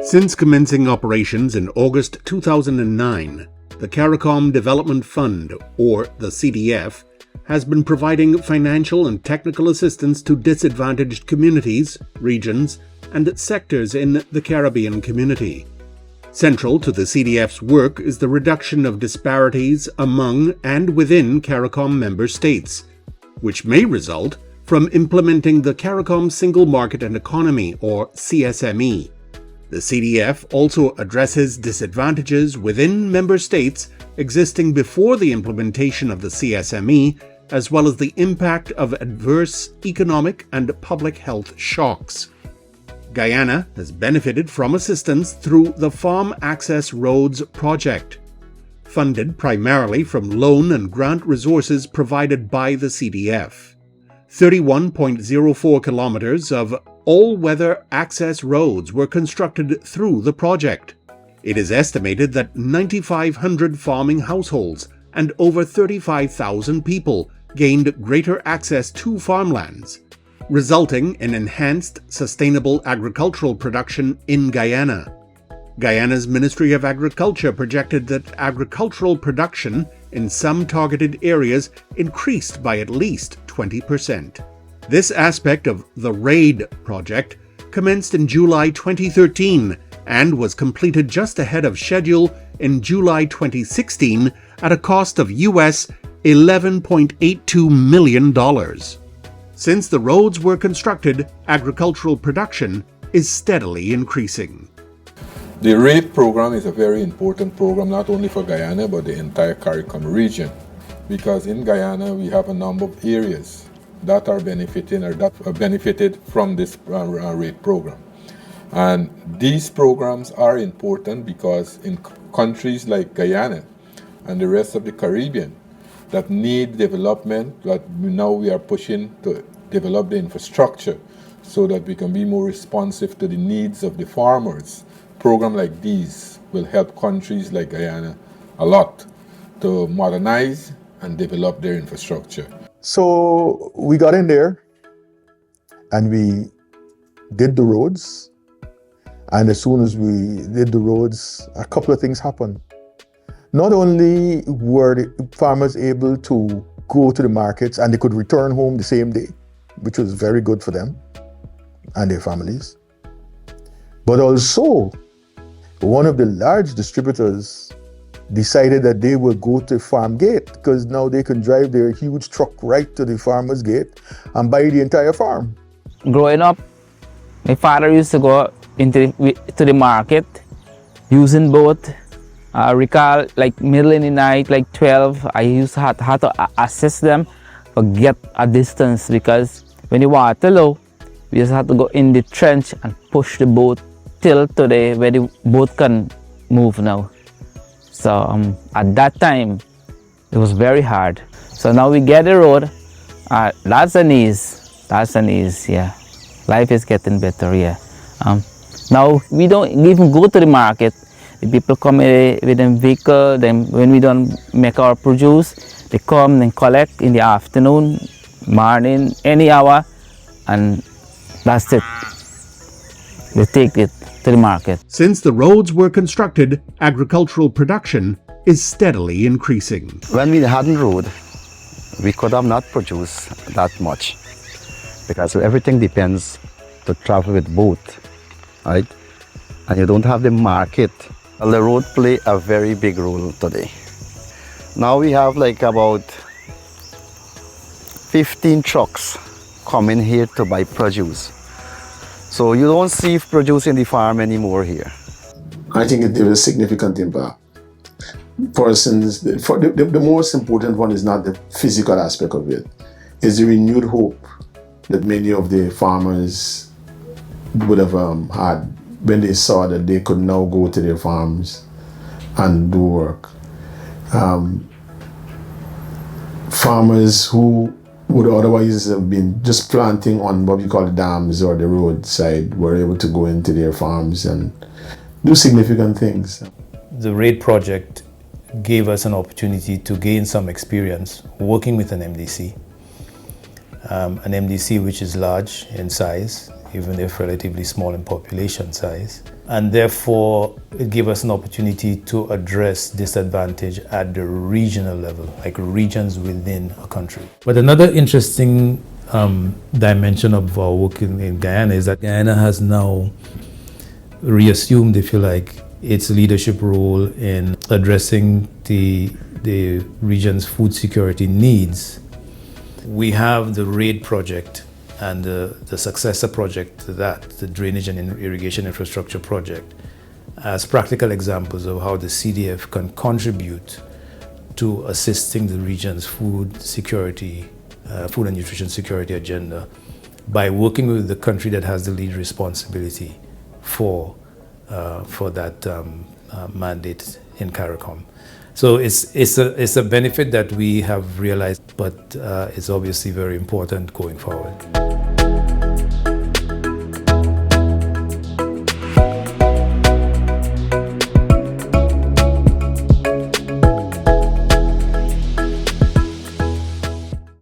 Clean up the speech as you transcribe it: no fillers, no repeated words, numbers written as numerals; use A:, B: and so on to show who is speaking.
A: Since commencing operations in August 2009, the CARICOM Development Fund, or the CDF, has been providing financial and technical assistance to disadvantaged communities, regions, and sectors in the Caribbean community. Central to the CDF's work is the reduction of disparities among and within CARICOM member states, which may result from implementing the CARICOM Single Market and Economy, or CSME. The CDF also addresses disadvantages within member states existing before the implementation of the CSME, as well as the impact of adverse economic and public health shocks. Guyana has benefited from assistance through the Farm Access Roads project, funded primarily from loan and grant resources provided by the CDF. 31.04 kilometers of all-weather access roads were constructed through the project. It is estimated that 9,500 farming households and over 35,000 people gained greater access to farmlands, resulting in enhanced sustainable agricultural production in Guyana. Guyana's Ministry of Agriculture projected that agricultural production in some targeted areas increased by at least 20%. This aspect of the RAID project commenced in July 2013 and was completed just ahead of schedule in July 2016 at a cost of US $11.82 million. Since the roads were constructed, agricultural production is steadily increasing.
B: The RAID program is a very important program not only for Guyana but the entire CARICOM region, because in Guyana we have a number of areas that are benefiting or that are benefited from this RAID program. And these programs are important because in countries like Guyana and the rest of the Caribbean that need development, that now we are pushing to develop the infrastructure so that we can be more responsive to the needs of the farmers. Programs like these will help countries like Guyana a lot to modernize and develop their infrastructure.
C: So we got in there and we did the roads. And as soon as we did the roads, a couple of things happened. Not only were the farmers able to go to the markets and they could return home the same day, which was very good for them and their families, but also one of the large distributors decided that they will go to farm gate because now they can drive their huge truck right to the farmer's gate and buy the entire farm.
D: Growing up, my father used to go to the market using boat. I recall like middle in the night, like 12, I used to have to assist them to get a distance because when the water low, we just had to go in the trench and push the boat till today where the boat can move now. So at that time, it was very hard. So now we get the road, that's an ease, yeah. Life is getting better, yeah. Now we don't even go to the market. The people come with them vehicle, then when we don't make our produce, they come and collect in the afternoon, morning, any hour, and that's it. They take it to the market.
A: Since the roads were constructed, agricultural production is steadily increasing.
E: When we hadn't road, we could have not produced that much because everything depends to travel with boat, right? And you don't have the market. Well, the road play a very big role today. Now we have like about 15 trucks coming here to buy produce. So you don't see produce in the farm anymore here.
F: I think it was a significant impact. For instance, the most important one is not the physical aspect of it. It's the renewed hope that many of the farmers would have had when they saw that they could now go to their farms and do work. Farmers who would otherwise have been just planting on what we call the dams or the roadside were able to go into their farms and do significant things.
G: The RAID project gave us an opportunity to gain some experience working with an MDC which is large in size. even if relatively small in population size. And therefore, it gave us an opportunity to address disadvantage at the regional level, like regions within a country. But another interesting dimension of our work in Guyana is that Guyana has now reassumed, if you like, its leadership role in addressing the region's food security needs. We have the RAID project and the successor project to that, the Drainage and Irrigation Infrastructure Project, as practical examples of how the CDF can contribute to assisting the region's food security, food and nutrition security agenda by working with the country that has the lead responsibility for that mandate in CARICOM. So it's a benefit that we have realized, but it's obviously very important going forward.